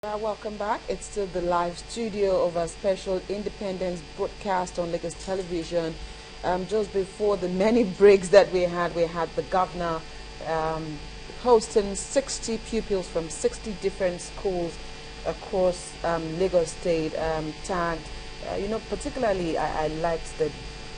Welcome back. It's still the live studio of our special Independence broadcast on Lagos Television. Just before the many breaks that we had the governor hosting 60 pupils from 60 different schools across Lagos State, tagged. Particularly I liked the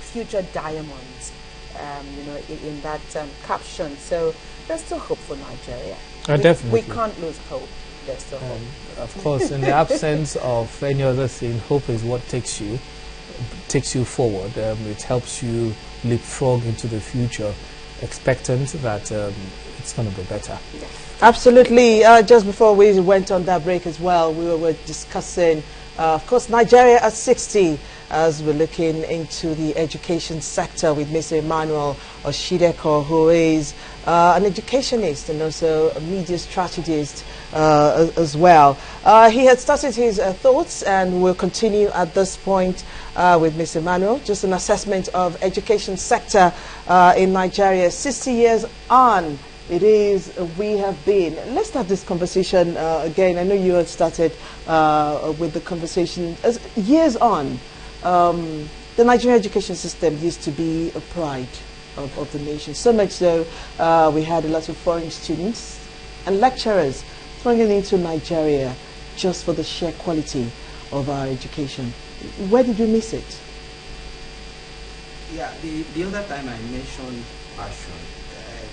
future diamonds, in that caption. So there's still hope for Nigeria. Definitely. We can't lose hope. There's still hope. Of course, in the absence of any other thing, hope is what takes you forward. It helps you leapfrog into the future, expectant that it's going to be better. Absolutely. Just before we went on that break as well, we were discussing, of course, Nigeria at 60, as we're looking into the education sector with Mr. Emmanuel Osideko, who is an educationist and also a media strategist as well. He had started his thoughts, and we'll continue at this point with Mr. Emmanuel. Just an assessment of education sector in Nigeria. 60 years on, it is we have been. Let's start this conversation again. I know you had started with the conversation. As years on, the Nigerian education system used to be a pride of the nation. So much so, we had a lot of foreign students and lecturers throwing into Nigeria just for the sheer quality of our education. Where did you miss it? Yeah, the other time I mentioned passion,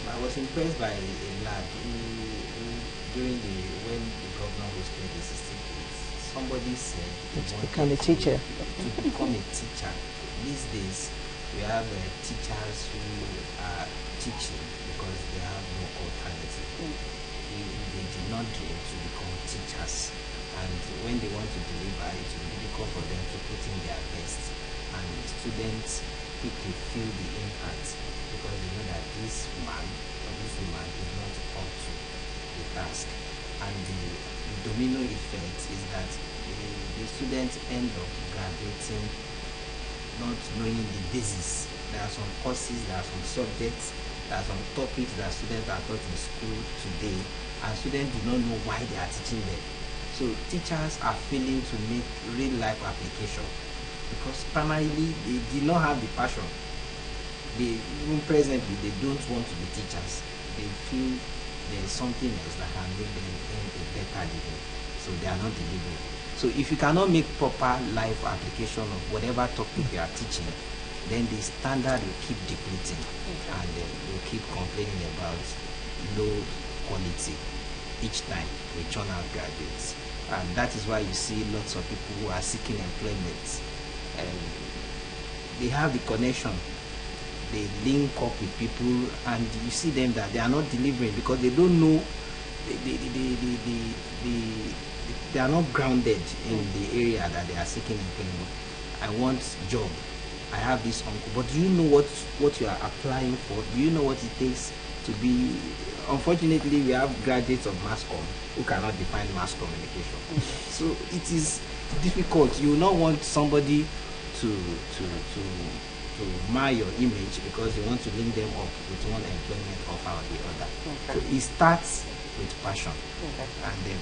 I was impressed by a lad who when the governor hosted the 60 somebody said to become a teacher. To become a teacher. These days, we have teachers who are teaching because they have no alternative. They did not dream to become teachers, and when they want to deliver, it will be difficult for them to put in their best, and students quickly feel the impact because they know that this man or this woman is not up to the task, and the domino effect is that the students end up graduating not knowing the basis. There are some courses, there are some subjects, there are some topics that students are taught in school today, and students do not know why they are teaching them. So teachers are failing to make real life application because primarily they did not have the passion. Even presently, they don't want to be teachers. They feel there is something else that can make them earn a better living, so they are not delivering. So if you cannot make proper life application of whatever topic you are teaching, then the standard will keep depleting, and will keep complaining about low quality each time we churn out graduates. And that is why you see lots of people who are seeking employment. They have the connection, they link up with people, and you see them that they are not delivering because they don't know, they are not grounded in the area that they are seeking employment. I want job, I have this uncle, but do you know what you are applying for? Do you know what it takes to be? Unfortunately, we have graduates of mass comm who cannot define mass communication. So it is difficult. You will not want somebody to mar your image because you want to link them up with one employment offer or the other. So it starts with passion, and then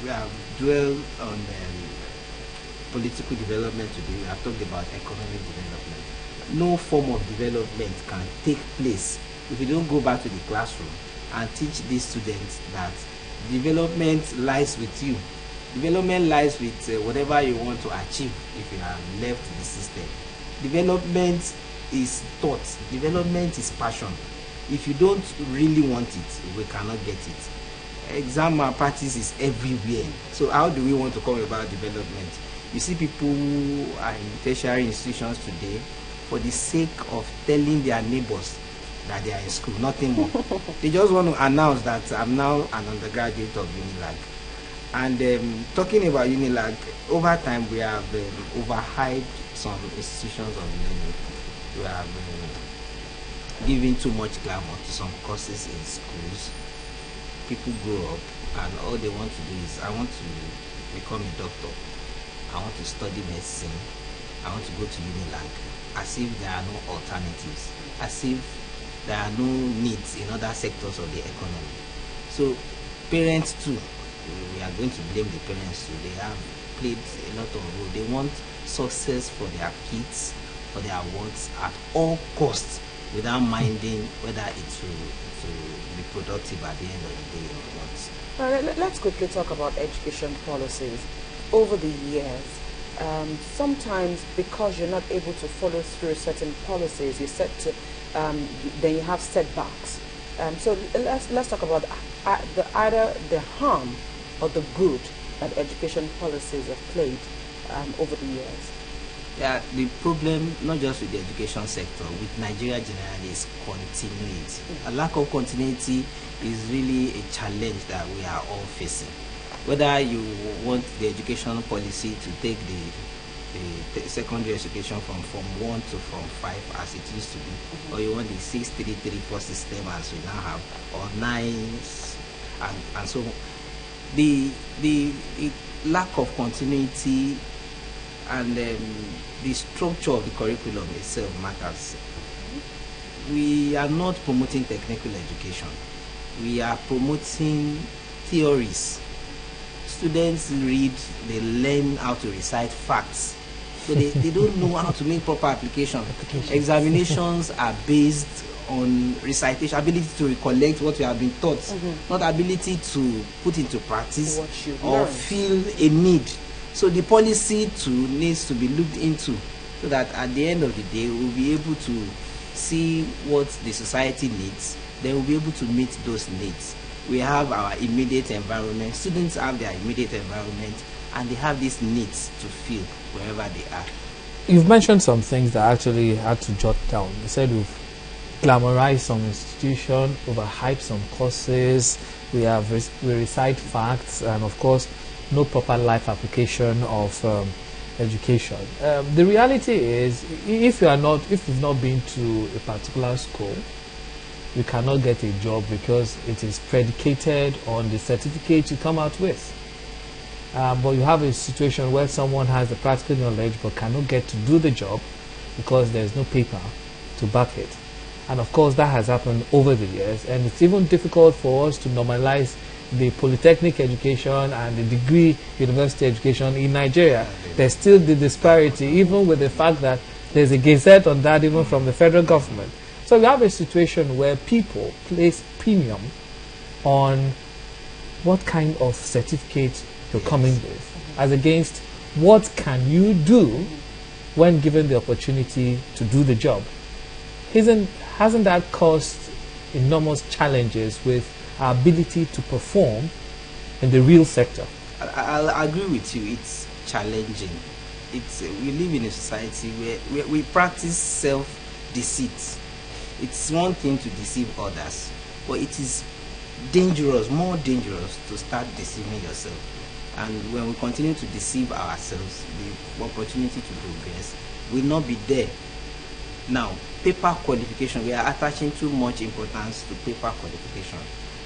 we have dwelled on political development today. We have talked about economic development. No form of development can take place if you don't go back to the classroom and teach these students that development lies with you. Development lies with whatever you want to achieve if you are left the system. Development is thought. Development is passion. If you don't really want it, we cannot get it. Exam malpractice is everywhere. So how do we want to come about development? You see people who are in tertiary institutions today for the sake of telling their neighbors that they are in school, nothing more. They just want to announce that I'm now an undergraduate of Unilag. And talking about Unilag, over time we have overhyped some institutions of learning. We have given too much glamour to some courses in schools. People grow up and all they want to do is, I want to become a doctor, I want to study medicine, I want to go to Unilag, as if there are no alternatives, as if there are no needs in other sectors of the economy. So parents too we are going to blame the parents too. They have played a lot of role. They want success for their kids, for their awards at all costs, without minding whether it will be productive at the end of the day or not. All right, let's quickly talk about education policies. Over the years, sometimes because you're not able to follow through certain policies, then you have setbacks. So let's talk about either the harm or the good that education policies have played over the years. Yeah, the problem, not just with the education sector, with Nigeria generally, is continuity. A lack of continuity is really a challenge that we are all facing. Whether you want the education policy to take the secondary education from Form 1 to Form 5 as it used to be, or you want the 6334 system as we now have, or 9s, and so on. The lack of continuity and the structure of the curriculum itself matters. We are not promoting technical education. We are promoting theories. Students read, they learn how to recite facts. So they don't know how to make proper application. Examinations are based on recitation, ability to recollect what you have been taught, not ability to put into practice or feel a need. So the policy too needs to be looked into, so that at the end of the day we'll be able to see what the society needs, then we'll be able to meet those needs. We have our immediate environment, students have their immediate environment, and they have these needs to fill wherever they are. You've mentioned some things that I actually had to jot down. You said we've glamorized some institution, overhyped some courses, we recite facts, and of course no proper life application of education. The reality is, if you've not been to a particular school, you cannot get a job because it is predicated on the certificate you come out with. But you have a situation where someone has the practical knowledge but cannot get to do the job because there's no paper to back it. And of course that has happened over the years, and it's even difficult for us to normalize the polytechnic education and the degree university education in Nigeria. There's still the disparity, even with the fact that there's a gazette on that even from the federal government. So we have a situation where people place premium on what kind of certificate you're coming with, as against what can you do when given the opportunity to do the job. Hasn't that caused enormous challenges with our ability to perform in the real sector? I'll agree with you. It's challenging. We live in a society where we practice self-deceit. It's one thing to deceive others, but it is dangerous, more dangerous, to start deceiving yourself. And when we continue to deceive ourselves, the opportunity to progress will not be there. Now, paper qualification, we are attaching too much importance to paper qualification.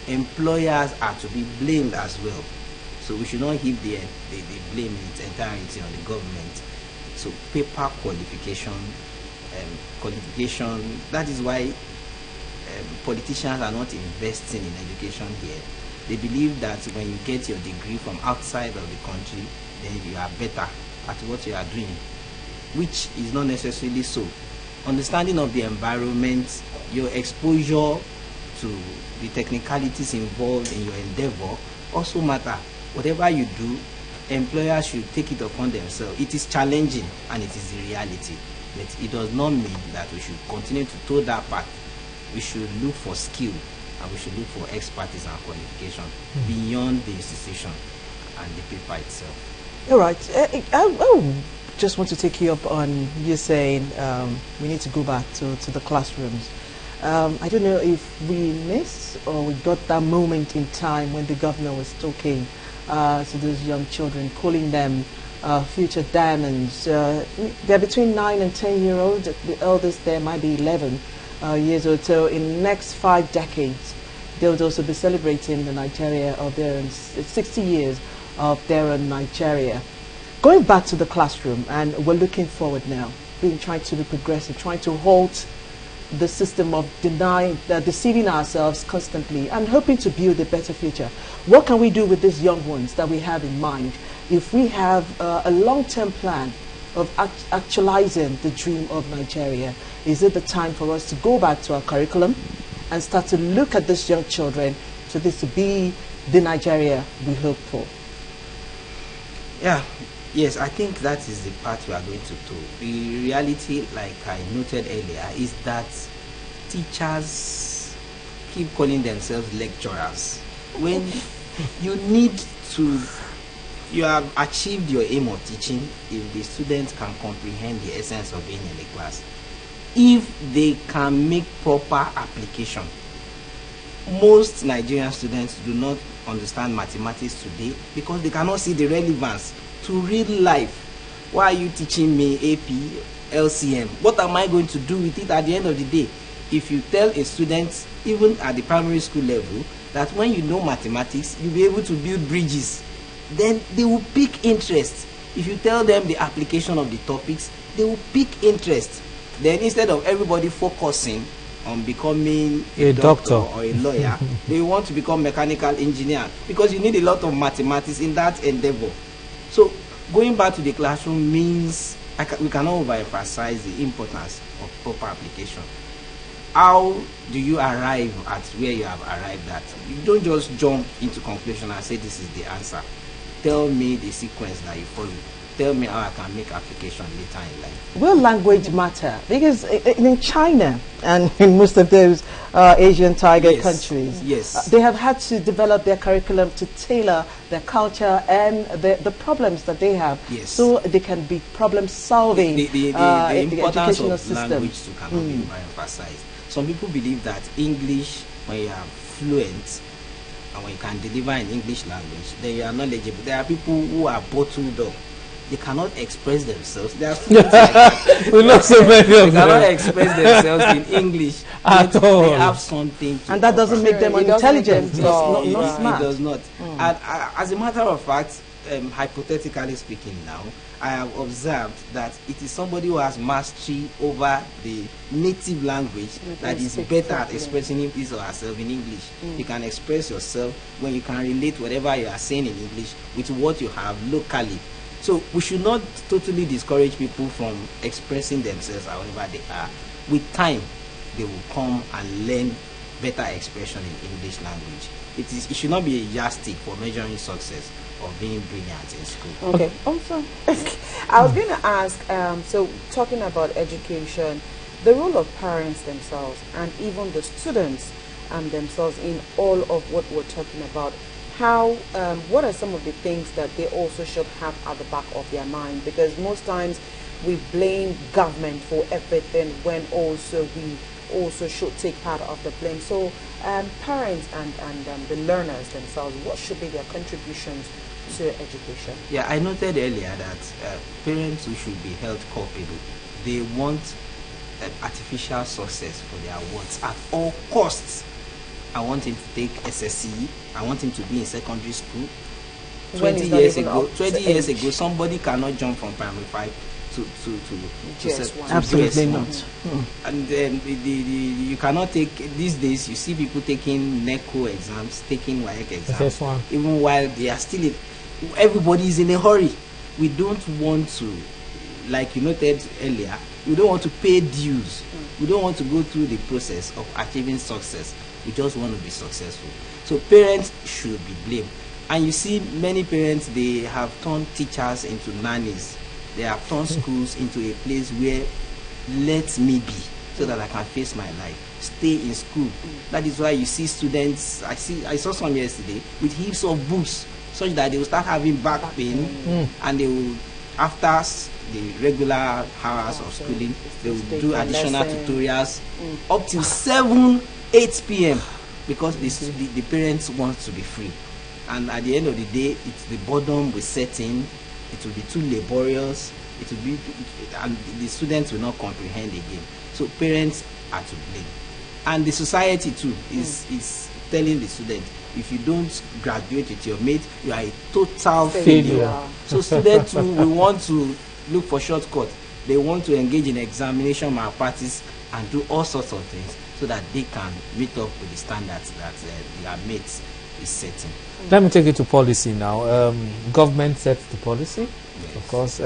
Employers are to be blamed as well. So we should not heap the blame in its entirety on the government. So paper qualification, that is why politicians are not investing in education here. They believe that when you get your degree from outside of the country, then you are better at what you are doing, which is not necessarily so. Understanding of the environment, your exposure to the technicalities involved in your endeavor also matter. Whatever you do, employers should take it upon themselves. It is challenging and it is the reality, but it does not mean that we should continue to toe that path. We should look for skill and we should look for expertise and qualification beyond the institution and the paper itself. All right. I just want to take you up on you saying we need to go back to the classrooms. I don't know if we missed or we got that moment in time when the governor was talking to those young children, calling them future diamonds. They're between 9 and 10-year-olds. The eldest there might be 11 years old. So in the next 5 decades, they would also be celebrating the Nigeria of their 60 years of their own Nigeria. Going back to the classroom, and we're looking forward now, trying to be progressive, trying to halt the system of deceiving ourselves constantly and hoping to build a better future. What can we do with these young ones that we have in mind? If we have a long-term plan of actualizing the dream of Nigeria, is it the time for us to go back to our curriculum and start to look at these young children so this to be the Nigeria we hope for? Yeah, yes, I think that is the path we are going to do. The reality, like I noted earlier, is that teachers keep calling themselves lecturers. When you need to, you have achieved your aim of teaching if the students can comprehend the essence of being in the class. If they can make proper application. Most Nigerian students do not understand mathematics today because they cannot see the relevance to real life. Why are you teaching me AP, LCM? What am I going to do with it at the end of the day? If you tell a student, even at the primary school level, that when you know mathematics, you'll be able to build bridges, then they will pick interest. If you tell them the application of the topics, they will pick interest. Then instead of everybody focusing on becoming a doctor or a lawyer, they want to become mechanical engineer because you need a lot of mathematics in that endeavor. So going back to the classroom means we cannot overemphasize the importance of proper application. How do you arrive at where you have arrived at? You don't just jump into conclusion and say this is the answer. Tell me the sequence that you follow. Tell me how I can make application later in life. Will language matter? Because in China and in most of those Asian tiger countries, they have had to develop their curriculum to tailor their culture and the problems that they have, so they can be problem solving. The importance of system. Language to cannot be emphasized. Some people believe that English, when you are fluent and when you can deliver in English language, then you are knowledgeable. There are people who are bottled up. They cannot express themselves. They are fluent like that. We know so many of them. They cannot express themselves in English at all. They have something to and that doesn't make them unintelligent. Not smart. It does not. And as a matter of fact, hypothetically speaking now, I have observed that it is somebody who has mastery over the native language that is better at expressing his or herself in English. You can express yourself when you can relate whatever you are saying in English with what you have locally. So we should not totally discourage people from expressing themselves however they are. With time, they will come and learn better expression in English language. It should not be a yardstick for measuring success or being brilliant in school. Okay, awesome. I was going to ask, so talking about education, the role of parents themselves and even the students themselves in all of what we're talking about. How, what are some of the things that they also should have at the back of their mind? Because most times we blame government for everything when also we also should take part of the blame. So parents and the learners themselves, what should be their contributions to education? Yeah, I noted earlier that parents who should be held culpable, they want artificial success for their wants at all costs. I want him to take SSC. I want him to be in secondary school. 20 years ago, somebody cannot jump from primary 5 to absolutely not. And you cannot take, these days you see people taking NECO exams, taking WAEC exams, even while they are still everybody is in a hurry. We don't want to, like you noted earlier, we don't want to pay dues. We don't want to go through the process of achieving success. We just want to be successful. So parents should be blamed. And you see many parents, they have turned teachers into nannies. They have turned schools into a place where let me be so that I can face my life. Stay in school. That is why you see students, I saw some yesterday with heaps of books such that they will start having back pain and they will, after the regular hours of schooling, they will do additional tutorials up till 8 p.m. because the parents want to be free. And at the end of the day, it's the boredom will set in. It will be too laborious. It will be, and the students will not comprehend again. So parents are to blame, and the society too is telling the student, if you don't graduate with your mate, you are a total failure. So students too will want to look for shortcuts. they want to engage in examination malpractice and do all sorts of things so that they can meet up with the standards that their mates is setting. Let me take it to policy now. Government sets the policy. Yes. Of course,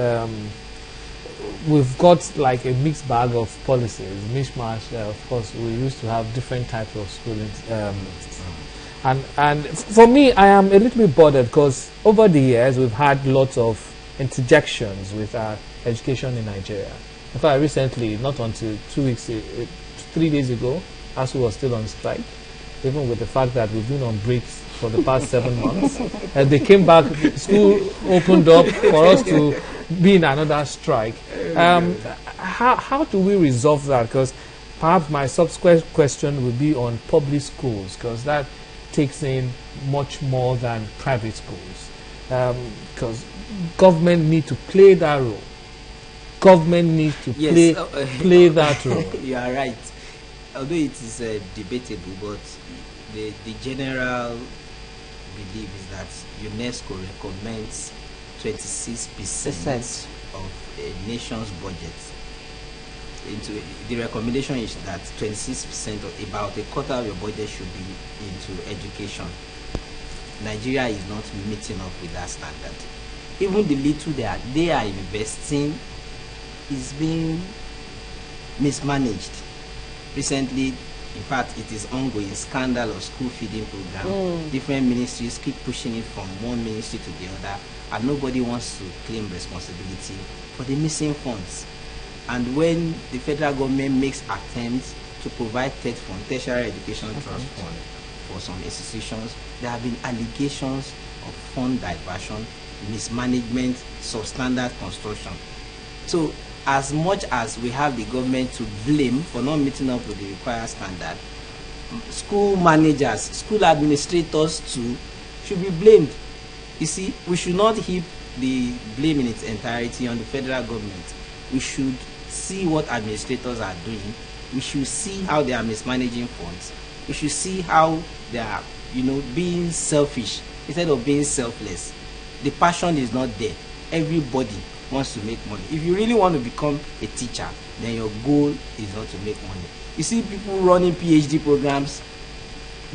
we've got like a mixed bag of policies, mishmash. Of course, we used to have different types of schooling. And for me, I am a little bit bothered because over the years, we've had lots of interjections with our education in Nigeria. In fact, recently, not until 3 days ago, ASU was still on strike, even with the fact that we've been on breaks for the past 7 months. And they came back, school opened up for us to be in another strike. How do we resolve that? Because perhaps my subsequent question will be on public schools, because that takes in much more than private schools. Because government need to play that role. Government needs to play that role. You are right. Although it is debatable, but the general belief is that UNESCO recommends 26% of a nation's budget. The recommendation is that 26%, or about a quarter of your budget, should be into education. Nigeria is not meeting up with that standard. Even the little they are investing is being mismanaged. Recently, in fact, it is ongoing scandal of school feeding program. Different ministries keep pushing it from one ministry to the other, and nobody wants to claim responsibility for the missing funds. And when the federal government makes attempts to provide TED fund, tertiary education trust fund, for some institutions, there have been allegations of fund diversion, mismanagement, substandard construction. So, as much as we have the government to blame for not meeting up with the required standard, school managers, school administrators too should be blamed. You see, we should not heap the blame in its entirety on the federal government. We should see what administrators are doing. We should see how they are mismanaging funds. We should see how they are, being selfish instead of being selfless. The passion is not there. Everybody wants to make money. If you really want to become a teacher, then your goal is not to make money. You see people running PhD programs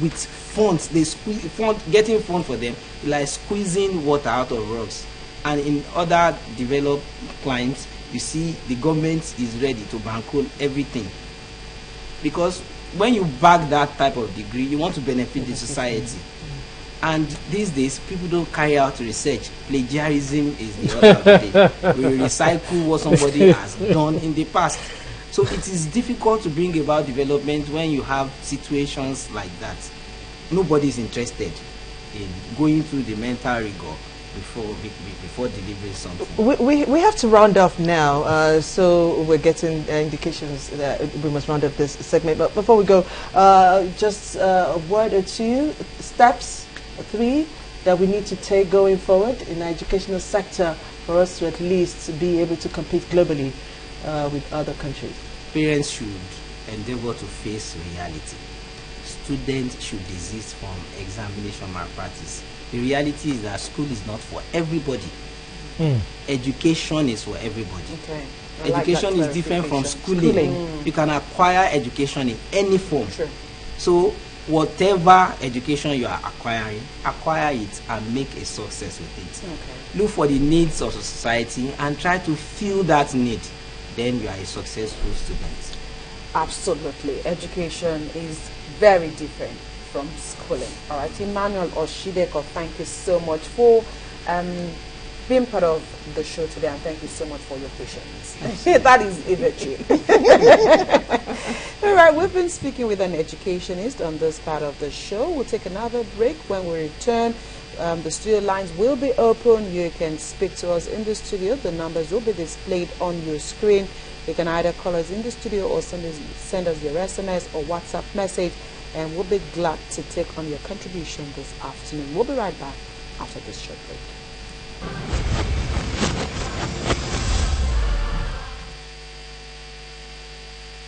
with funds, they squeeze getting funds for them, like squeezing water out of rocks. And in other developed clients, you see the government is ready to bankroll everything. Because when you back that type of degree, you want to benefit the society. And these days, people don't carry out research. Plagiarism is the order of the day. We recycle what somebody has done in the past. So it is difficult to bring about development when you have situations like that. Nobody is interested in going through the mental rigor before delivering something. We have to round off now, so we're getting indications that we must round up this segment. But before we go, just a word or two, steps 3 that we need to take going forward in the educational sector for us to at least be able to compete globally with other countries. Parents should endeavor to face reality. Students should desist from examination malpractice. The reality is that school is not for everybody. Education is for everybody. Okay. Education is different from schooling. You can acquire education in any form. Sure. So whatever education you are acquiring, acquire it and make a success with it. Okay. Look for the needs of society and try to fill that need. Then you are a successful student. Absolutely. Education is very different from schooling. All right, Emmanuel Osideko, thank you so much for being part of the show today, and thank you so much for your patience. That is a virtue. All right, we've been speaking with an educationist on this part of the show. We'll take another break. When we return, the studio lines will be open. You can speak to us in the studio. The numbers will be displayed on your screen. You can either call us in the studio or send us your SMS or WhatsApp message, and we'll be glad to take on your contribution this afternoon. We'll be right back after this short break.